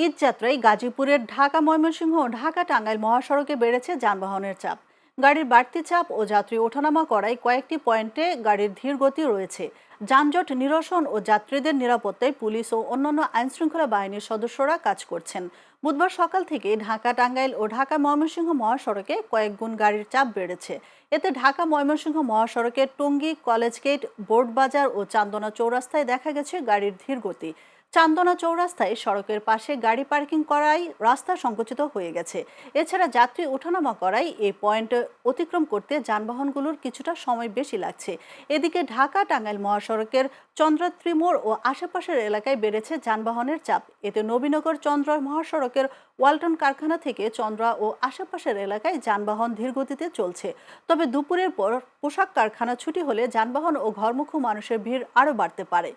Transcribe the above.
ঈদ যাত্রায় গাজীপুরের ঢাকা ময়মনসিংহ ও ঢাকা টাঙ্গাইল মহাসড়কে বেড়েছে যানবাহনের চাপ। গাড়ির বাড়তি চাপ ও যাত্রী ওঠানামা করায় কয়েকটি পয়েন্টে গাড়ির ধীর গতি রয়েছে। যানজট নিরসন ও যাত্রীদের নিরাপত্তায় পুলিশ ও অন্যান্য আইনশৃঙ্খলা বাহিনীর সদস্যরা কাজ করছেন। বুধবার সকাল থেকে ঢাকা টাঙ্গাইল ও ঢাকা ময়মনসিংহ মহাসড়কে কয়েক গুণ গাড়ির চাপ বেড়েছে। এতে ঢাকা ময়মনসিংহ মহাসড়কের টঙ্গী, কলেজ গেট, বোর্ড বাজার ও চান্দনা চৌরাস্তায় দেখা গেছে গাড়ির ধীর গতি। চান্দনা চৌরাস্তায় সড়কের পাশে গাড়ি পার্কিং করায় রাস্তা সংকুচিত হয়ে গেছে। এছাড়া যাত্রী ওঠানামা করায় এই পয়েন্ট অতিক্রম করতে যানবাহনগুলোর কিছুটা সময় বেশি লাগছে। এদিকে ঢাকা টাঙ্গাইল মহাসড়কের চন্দ্রাদ্রি মোড় ও আশেপাশের এলাকায় বেড়েছে যানবাহনের চাপ। এতে নবীনগর চন্দ্রা মহাসড়কের ওয়ালটন কারখানা থেকে চন্দ্রা ও আশেপাশের এলাকায় যানবাহন ধীরগতিতে চলছে। তবে দুপুরের পর পোশাক কারখানা ছুটি হলে যানবাহন ও ঘরমুখী মানুষের ভিড় আরও বাড়তে পারে।